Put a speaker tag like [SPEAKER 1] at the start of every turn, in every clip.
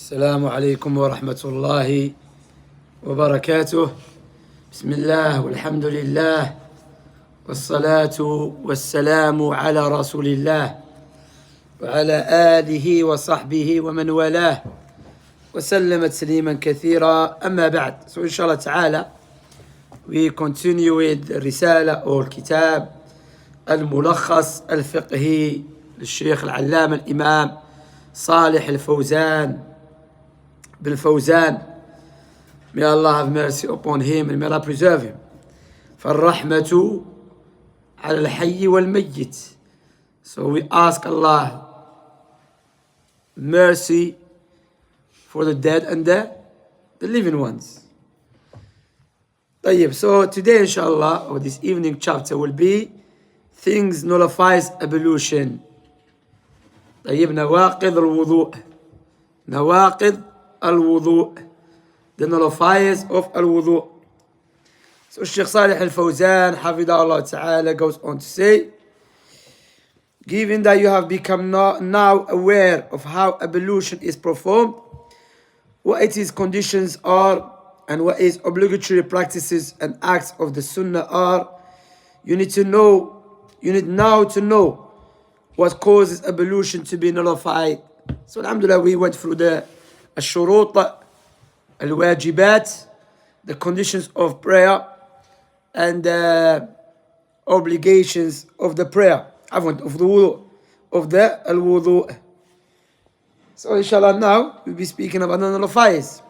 [SPEAKER 1] السلام عليكم ورحمة الله وبركاته. بسم الله والحمد لله والصلاة والسلام على رسول الله وعلى آله وصحبه ومن والاه وسلم تسليما كثيرا. أما بعد. So inshallah ta'ala we continue with رسالة or كتاب الملخص الفقهي للشيخ العلامة الإمام صالح الفوزان bin Fawzan. May Allah have mercy upon him and may Allah preserve him. فالرحمة على الحي والميت. So we ask Allah mercy for the dead and the living ones. طيب. So today inshallah, or this evening chapter will be things nullifies ablution. طيب. نواقض الوضوء. نواقض الوضوء, the nullifiers of al-wudu. So Sheikh Salih al-Fawzan Hafidahullah Ta'ala goes on to say, given that you have become now aware of how ablution is performed, what its conditions are, and what its obligatory practices and acts of the sunnah are, you need now to know what causes ablution to be nullified. So alhamdulillah, we went through the الشروط الواجبات, the conditions of prayer and the obligations of the prayer, of the wudu, of the al-wudu. So inshallah now we'll be speaking about the nullifiers.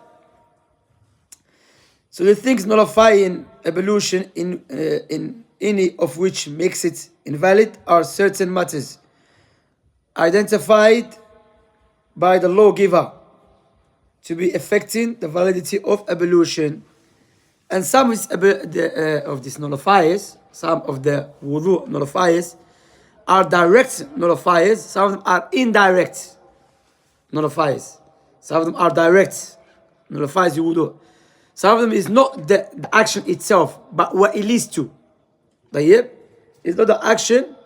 [SPEAKER 1] So the things nullifying ablution in any of which makes it invalid are certain matters identified by the lawgiver to be affecting the validity of ablution. And some of these nullifiers, some of the wudu nullifiers are direct nullifiers, some of them are indirect nullifiers. Some of them are direct nullifiers your wudu. Some of them is not the action itself, but what it leads to. It's not the action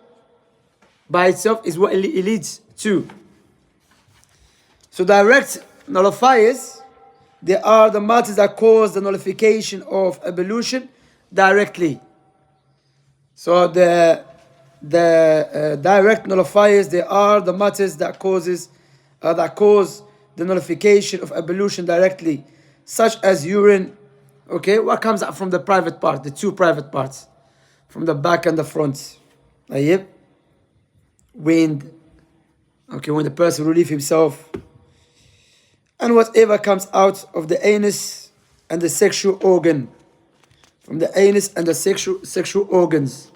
[SPEAKER 1] by itself, is what it leads to. So direct nullifiers, they are the matters that cause the nullification of ablution directly. So the direct nullifiers, they are the matters that cause the nullification of ablution directly, such as urine. Okay, what comes out from the private part, the two private parts, from the back and the front. Wind. Okay, when the person relieves himself. And whatever comes out of the anus and the sexual organ, from the anus and the sexual organs.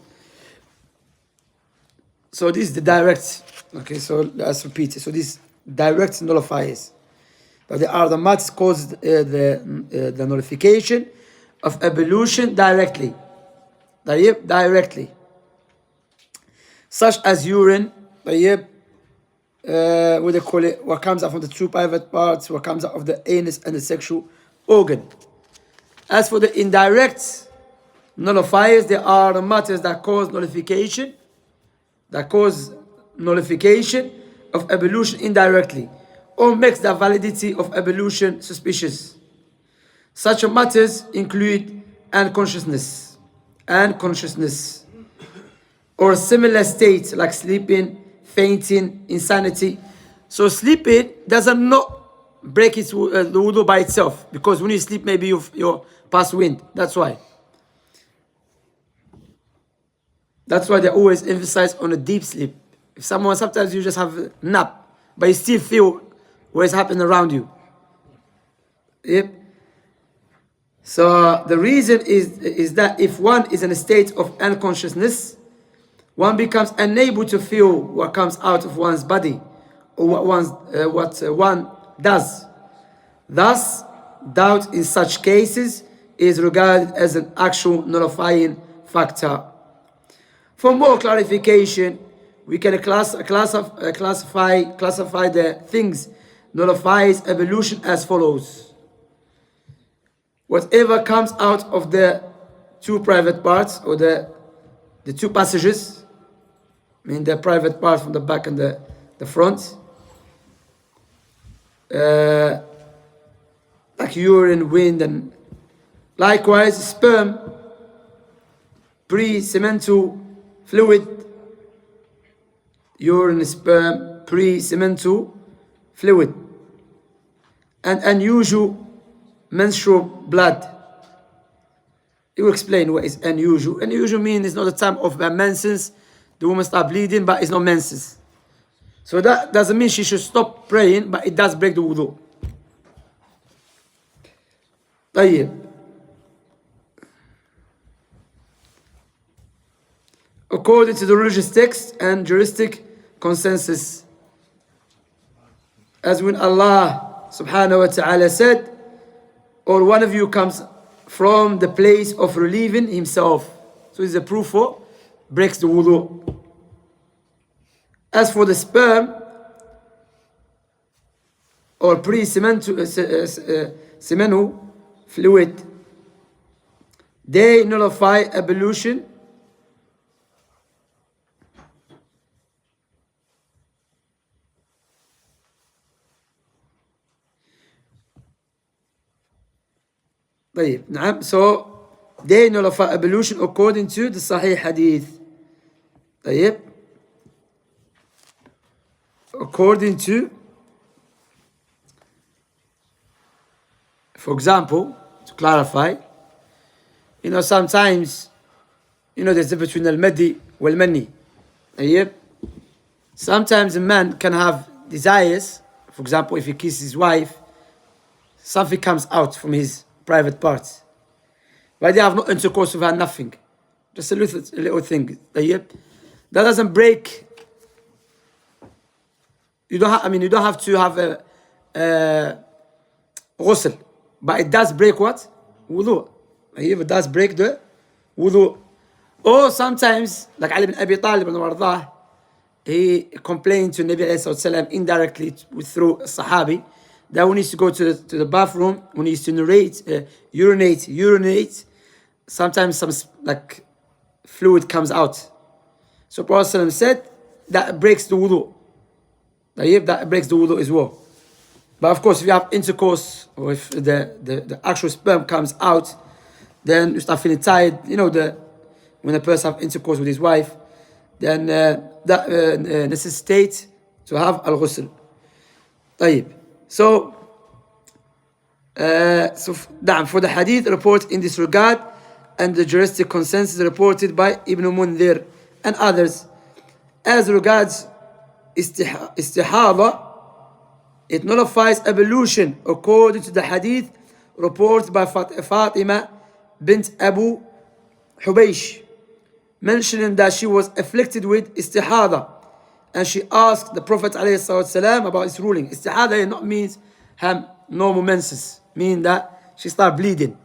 [SPEAKER 1] So this is the direct. Okay, so let's repeat it. So these direct nullifiers, but they are the matters cause the nullification of ablution directly. Directly. Such as urine. What they call it, what comes out from the two private parts, what comes out of the anus and the sexual organ. As for the indirect nullifiers, they are the matters that cause nullification of ablution indirectly, or makes the validity of ablution suspicious. Such matters include unconsciousness, or similar states like sleeping, fainting, insanity. So sleeping doesn't not break the wudu by itself, because when you sleep maybe you pass wind. That's why they always emphasize on a deep sleep. If sometimes you just have a nap, but you still feel what is happening around you. So the reason is that if one is in a state of unconsciousness, one becomes unable to feel what comes out of one's body, or what one does. Thus, doubt in such cases is regarded as an actual nullifying factor. For more clarification, we can classify the things nullifies ablution as follows. Whatever comes out of the two private parts, or the two passages, I mean the private part from the back and the front, like urine, wind, and likewise sperm, pre-semental fluid, urine, sperm, pre-semental fluid, and unusual menstrual blood. You explain what is unusual. Unusual means it's not the time of menses. The woman start bleeding, but it's not menses. So that doesn't mean she should stop praying, but it does break the wudu. طيب. According to the religious text and juristic consensus, as when Allah subhanahu wa ta'ala said, or one of you comes from the place of relieving himself. So it's a proof for breaks the wudu. As for the sperm or pre-seminal fluid, they nullify ablution طيب نعم. So they nullify ablution according to the Sahih Hadith. طيب. According to, for example, to clarify, sometimes, there's a difference between al-madi wal-mani. طيب. Sometimes a man can have desires. For example, if he kisses his wife, something comes out from his private parts, but they have no intercourse with her, nothing, just a little thing. That doesn't break. You don't have to have a ghusl, but it does break what? Wudu. It does break the wudu. Or sometimes, like Ali ibn Abi Talib and Wardah, he complained to Nabi alayhi salam indirectly through a Sahabi, that when he used to go to the bathroom, when he used to urinate, sometimes some like fluid comes out. So Prophet said that breaks the wudu. That breaks the wudu as well. But of course, if you have intercourse, or if the actual sperm comes out, then you start feeling tired. When a person has intercourse with his wife, then that necessitates to have al-ghusl. طيب. So for the hadith report in this regard, and the juristic consensus reported by Ibn Mundhir and others, as regards istihada, it nullifies ablution according to the hadith reported by Fatima bint Abu Hubaysh, mentioning that she was afflicted with istihada, and she asked the Prophet ﷺ about its ruling. Istihada not means have normal menses, mean that she started bleeding.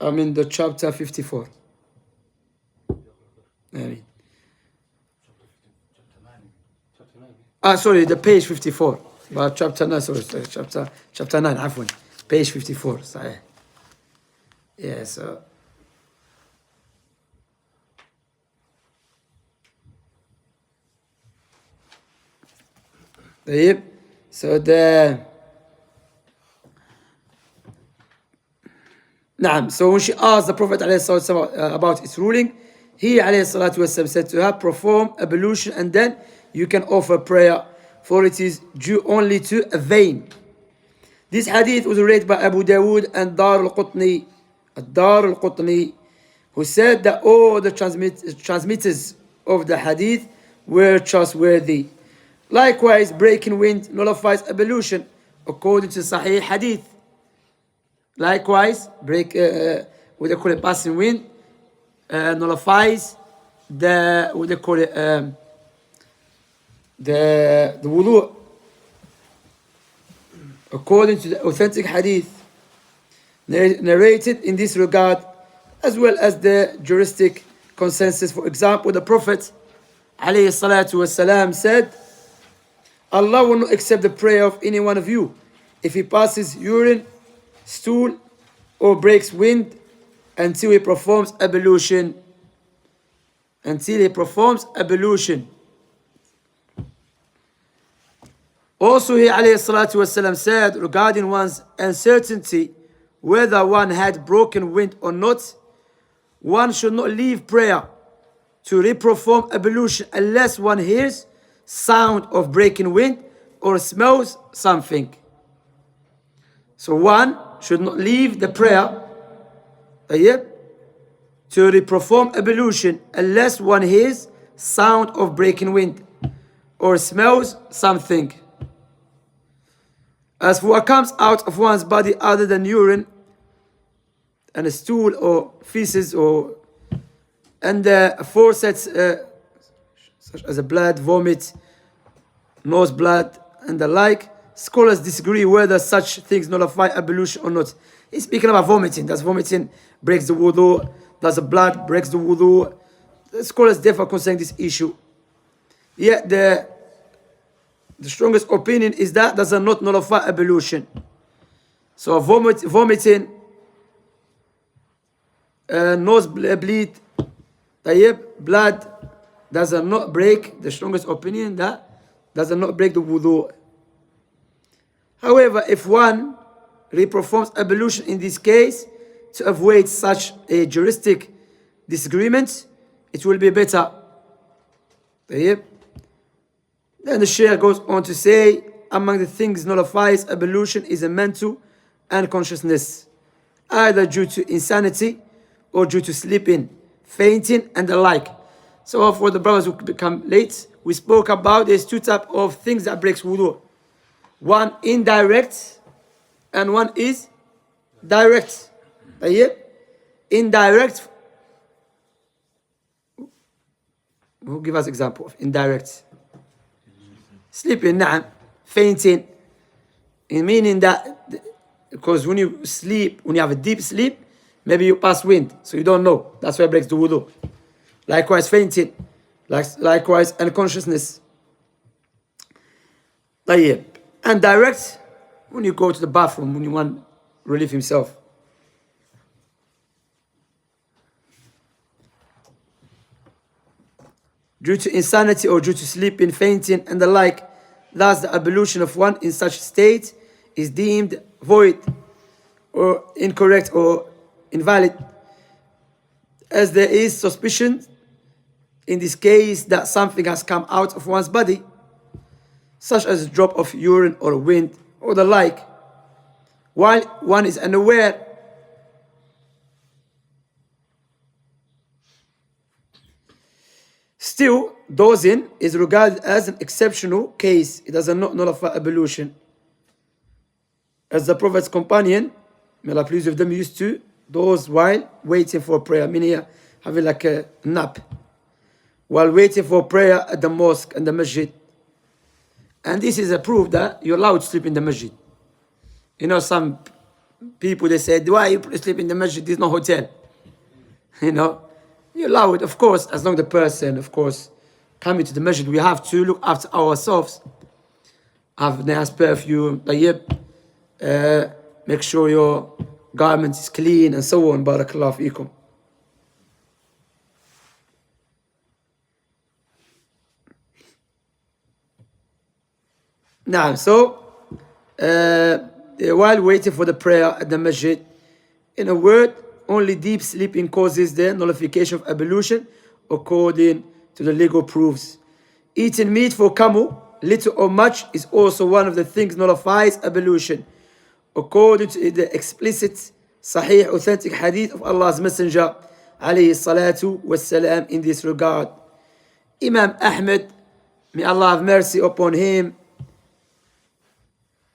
[SPEAKER 1] I'm in the chapter 54. Sorry, the page 54. But chapter 9, sorry, chapter 9, عفوا. Page 54, صحيح. Yeah, so so so when she asked the Prophet about its ruling, he said to her, perform ablution and then you can offer prayer, for it is due only to a vein. This hadith was read by Abu Dawood and Dar al-Qutni, who said that all the transmitters of the hadith were trustworthy. Likewise, breaking wind nullifies ablution according to Sahih Hadith. Likewise, what they call it, passing wind, nullifies the wudu according to the authentic Hadith narrated in this regard, as well as the juristic consensus. For example, the Prophet ﷺ said, Allah will not accept the prayer of any one of you if he passes urine, stool, or breaks wind until he performs ablution. Also, he alayhi salatu wasalam said regarding one's uncertainty whether one had broken wind or not, one should not leave prayer to reperform ablution unless one hears sound of breaking wind or smells something. So one should not leave the prayer to reperform ablution unless one hears sound of breaking wind or smells something. As for what comes out of one's body other than urine and a stool or feces and forceps such as a blood, vomit, nose blood and the like, scholars disagree whether such things nullify ablution or not. He's speaking about vomiting. Does vomiting breaks the wudu? Does the blood breaks the wudu? The scholars differ concerning this issue. Yet the strongest opinion is that does not nullify ablution. So vomiting, nose bleed, blood does not break. The strongest opinion that does not break the wudu. However, if one reperforms ablution in this case to avoid such a juristic disagreement, it will be better. Then the Shaykh goes on to say, among the things nullifies ablution is a mental unconsciousness, either due to insanity or due to sleeping, fainting, and the like. So for the brothers who become late, we spoke about there's two types of things that breaks wudu. One indirect and one is direct. Indirect. Who give us example of indirect? Sleeping, fainting. Meaning that because when you sleep, when you have a deep sleep, maybe you pass wind, so you don't know. That's why it breaks the wudu. Likewise, fainting. Likewise, unconsciousness. And direct, when you go to the bathroom, when you want to relieve himself. Due to insanity or due to sleeping, fainting, and the like, thus the ablution of one in such state is deemed void or incorrect or invalid, as there is suspicion in this case that something has come out of one's body, such as a drop of urine or wind or the like, while one is unaware. Still, dozing is regarded as an exceptional case. It does not nullify ablution. As the Prophet's companion, may Allah please with them, used to doze while waiting for prayer, meaning having like a nap, while waiting for prayer at the mosque and the masjid. And this is a proof that you're allowed to sleep in the masjid. You know, some people, they said, why you sleep in the masjid? There's no hotel. You know, you're allowed, of course, as long as the person, of course, coming to the masjid, we have to look after ourselves. Have nice perfume, make sure your garment is clean and so on. Barakallahu feekum. Now, so while waiting for the prayer at the masjid, in a word, only deep sleeping causes the nullification of ablution according to the legal proofs. Eating meat for camel, little or much, is also one of the things nullifies ablution, according to the explicit, sahih, authentic hadith of Allah's Messenger, alayhi salatu wassalam, in this regard. Imam Ahmed, may Allah have mercy upon him,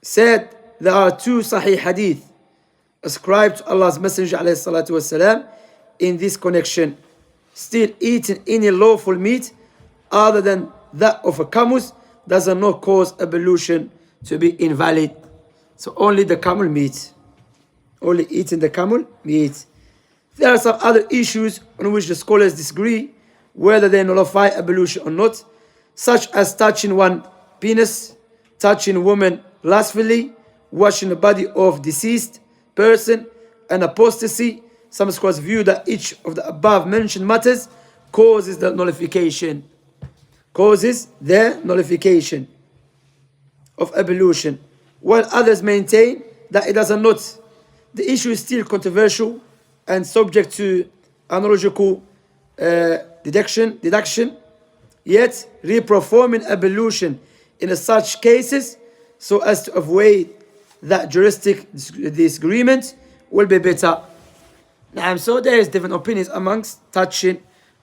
[SPEAKER 1] said there are two sahih hadith ascribed to Allah's Messenger alayhi salatu wasalam in this connection. Still, eating any lawful meat other than that of a camel does not cause ablution to be invalid. So only the camel meat. Only eating the camel meat. There are some other issues on which the scholars disagree whether they nullify ablution or not, such as touching one penis, touching a woman lustfully, washing the body of deceased person, and apostasy. Some scholars view that each of the above mentioned matters causes the nullification. Causes the nullification of ablution, while others maintain that it does not. The issue is still controversial and subject to analogical deduction, yet reperforming ablution in such cases so as to avoid that juristic disagreement will be better. So there is different opinions amongst touching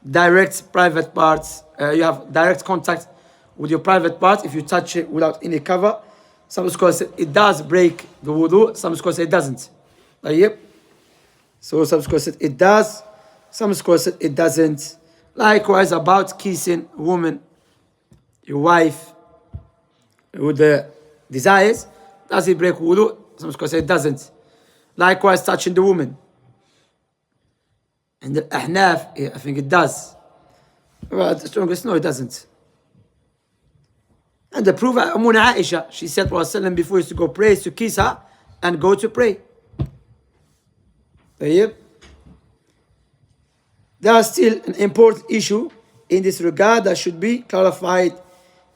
[SPEAKER 1] direct private parts. You have direct contact with your private part if you touch it without any cover. Some scholars say it does break the wudu, some scholars say it doesn't. So some scholars said it does, some scholars said it doesn't. Likewise about kissing a woman, your wife, with the desires, does it break wudu? Some scholars say it doesn't. Likewise touching the woman. And the Ahnaf, I think it does. Well, the strongest, no, it doesn't. And the proof, Ummuna Aisha, she said, Prophet before he used to go pray, to kiss her and go to pray. There is still an important issue in this regard that should be clarified,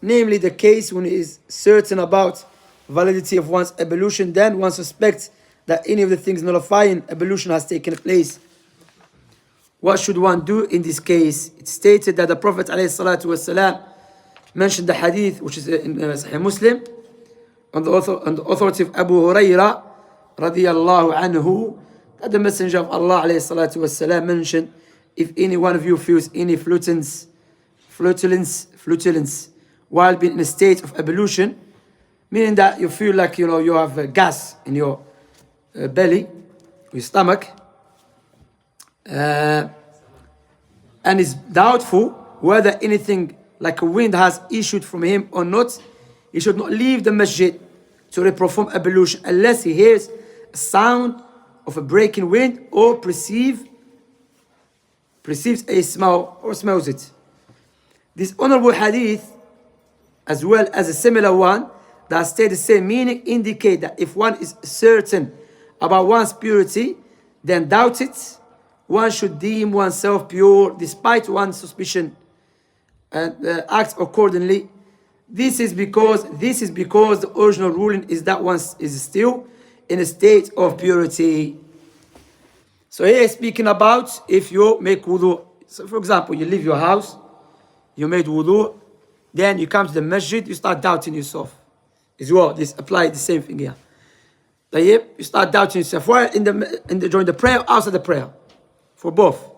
[SPEAKER 1] namely the case when it is certain about validity of one's ablution, then one suspects that any of the things nullifying ablution has taken place. What should one do in this case? It's stated that the Prophet ﷺ mentioned the hadith, which is in Sahih Muslim, on the authority of Abu Hurairah radiyallahu anhu, that the Messenger of Allah ﷺ mentioned, if any one of you feels any flatulence while being in a state of ablution, meaning that you feel like you have gas in your belly, your stomach, and is doubtful whether anything like a wind has issued from him or not, he should not leave the masjid to perform ablution unless he hears a sound of a breaking wind or perceives a smell or smells it. This honorable hadith, as well as a similar one that state the same meaning, indicate that if one is certain about one's purity, then doubt it, one should deem oneself pure despite one's suspicion and act accordingly. This is because the original ruling is that one is still in a state of purity. So here is speaking about if you make wudu. So for example, you leave your house, you made wudu, then you come to the masjid, you start doubting yourself. As well, this apply the same thing here. You start doubting yourself. While during the prayer, outside the prayer. For both.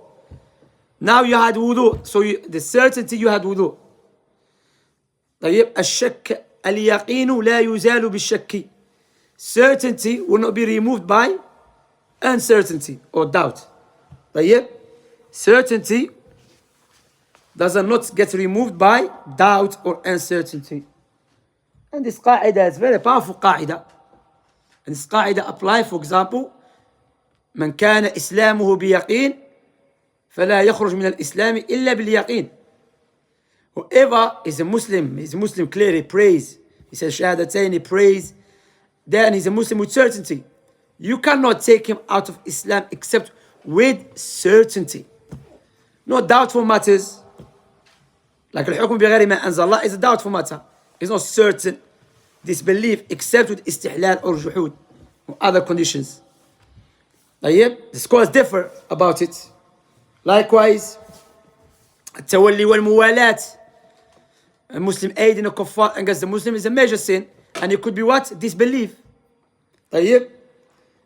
[SPEAKER 1] Now you had wudu, so the certainty you had wudu. الشك اليقين لا يزال بالشك. Certainty will not be removed by uncertainty or doubt. Certainty does not get removed by doubt or uncertainty. And this qaida is very powerful qaida. And this qaida apply, for example, من كان إسلامه بيقين فلا يخرج من الإسلام إلا باليقين. Whoever is a Muslim clearly prays. He says shahadatayn, he prays. Then he's a Muslim with certainty. You cannot take him out of Islam except with certainty. No doubtful matters. Like al-hukm بغير ما أنزل الله is a doubtful matter. It's not certain disbelief except with istihlal or juhud or other conditions. The scholars differ about it. Likewise, التولي والموالاة. A Muslim aiding a kuffar against the Muslim is a major sin, and it could be what? Disbelief. If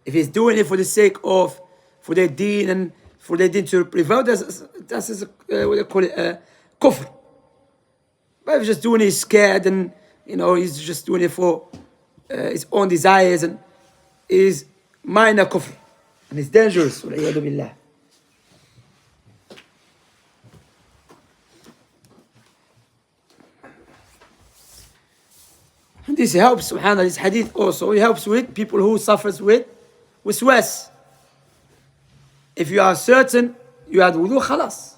[SPEAKER 1] he's doing it for the sake of, for their deen and for their deen to prevail, that's what they call it, kufr. But if he's just doing it, he's scared, and he's just doing it for his own desires, and is minor kufr, and it's dangerous. Wal-iyadu billah. And this helps, subhanAllah, this hadith also, it helps with people who suffers with waswas. If you are certain you had wudu, khalas.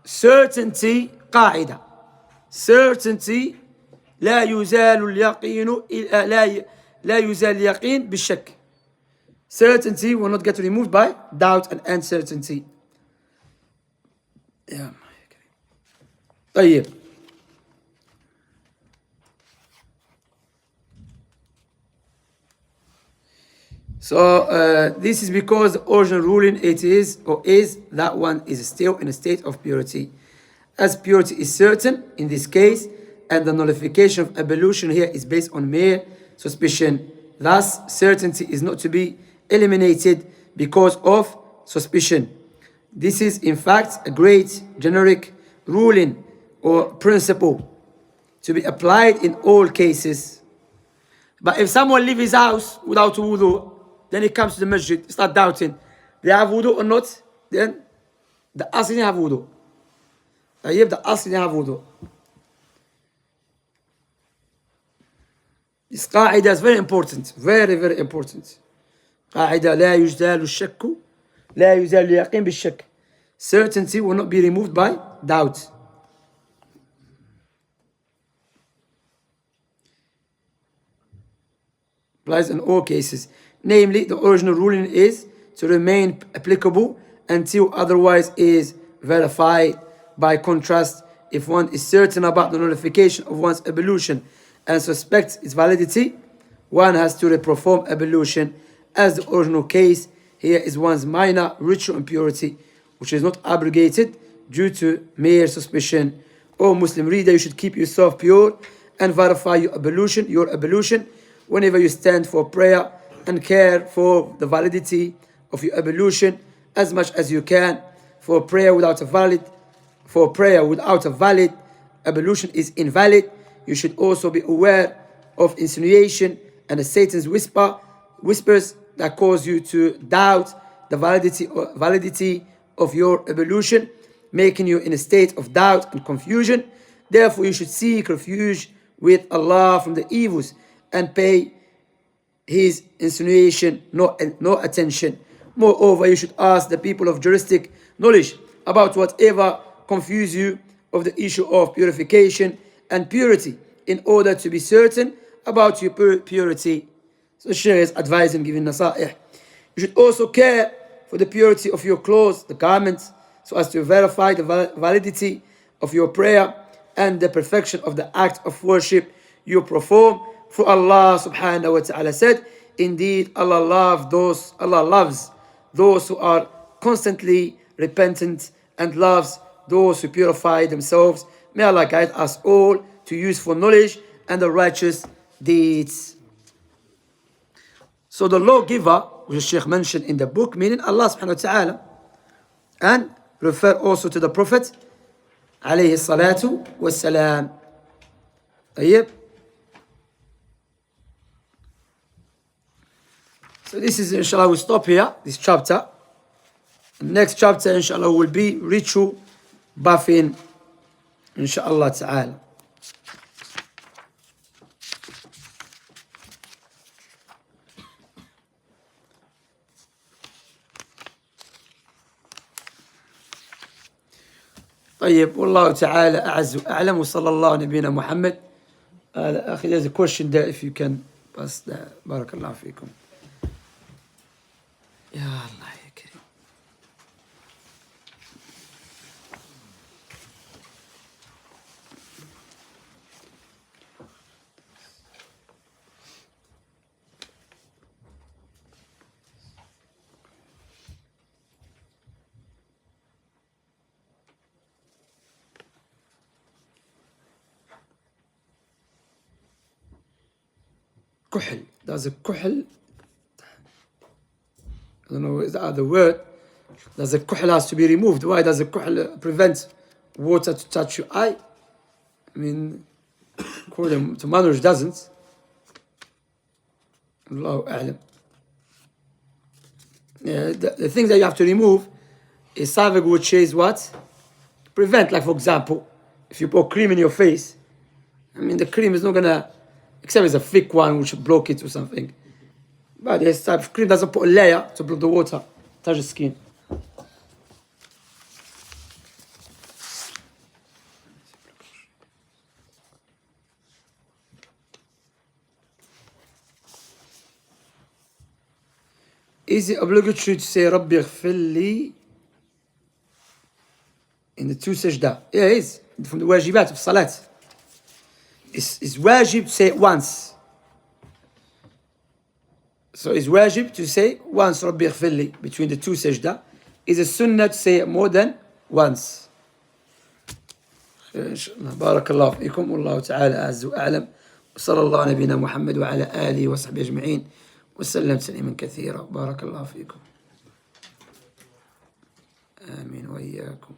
[SPEAKER 1] Certainty, قاعدة. Certainty, لا يزال اليقين لا يزال اليقين بالشك. Certainty will not get removed by doubt and uncertainty. طيب. So this is because the original ruling is that one is still in a state of purity. As purity is certain in this case, and the nullification of ablution here is based on mere suspicion. Thus, certainty is not to be eliminated because of suspicion. This is in fact a great generic ruling or principle to be applied in all cases. But if someone leaves his house without wudu, then he comes to the masjid, start doubting, they have wudu or not, then the asl didn't have wudu. The asl didn't have wudu. This qaida is very important, very, very important. قاعدة لا يزال الشك لا يزال اليقين بالشك. Certainty will not be removed by doubt. Applies in all cases. Namely, the original ruling is to remain applicable until otherwise is verified. By contrast, if one is certain about the nullification of one's ablution and suspects its validity, one has to perform ablution, as the original case here is one's minor ritual impurity, which is not abrogated due to mere suspicion. O Muslim reader, you should keep yourself pure and verify your ablution whenever you stand for prayer, and care for the validity of your ablution as much as you can. For prayer without a valid ablution is invalid. You should also be aware of insinuation and Satan's whispers that cause you to doubt the validity of your ablution, making you in a state of doubt and confusion. Therefore, you should seek refuge with Allah from the evils and pay his insinuation no attention. Moreover, you should ask the people of juristic knowledge about whatever confuse you of the issue of purification and purity, in order to be certain about your purity. So Shaykh is advising, giving nasa'ih. You should also care for the purity of your clothes, the garments, so as to verify the validity of your prayer and the perfection of the act of worship you perform. For Allah subhanahu wa ta'ala said, indeed Allah loves those who are constantly repentant and loves those who purify themselves. May Allah guide us all to useful knowledge and the righteous deeds. So the lawgiver, which the Shaykh mentioned in the book, meaning Allah subhanahu wa ta'ala, and refer also to the Prophet alayhi salatu wassalam. So this is, inshallah, we'll stop here, this chapter. The next chapter, inshallah, will be ritual bathing, inshallah ta'ala. طيب والله تعالى أعز وأعلم وصلى الله على نبينا محمد. أخي, there's a question there, if you can pass that. بارك الله فيكم. يا الله يا كريم. كحل. There's a كحل. I don't know the other word. Does the kuhl has to be removed? Why does the kuhl prevent water to touch your eye? I mean, according to manage doesn't. Allahu a'lam. The thing that you have to remove is something which is what? Prevent, like for example, if you put cream in your face, I mean the cream is not gonna, except it's a thick one which will block it or something. But this type of cream doesn't put a layer to block the water, touch the skin. Is it obligatory to say Rabbi ighfir li in the two sajda? Yeah, it is. From the wajibat of salat. It's wajib to say it once. So it's wajib to say once Rabbi ighfirli between the two sajda. Is a sunnah to say it more than once. بارك الله فيكم والله تعالى أعز وأعلم وصلى الله على نبينا محمد وعلى آله وصحبه أجمعين وسلم تسليما كثيرا. بارك الله فيكم. آمين وإياكم.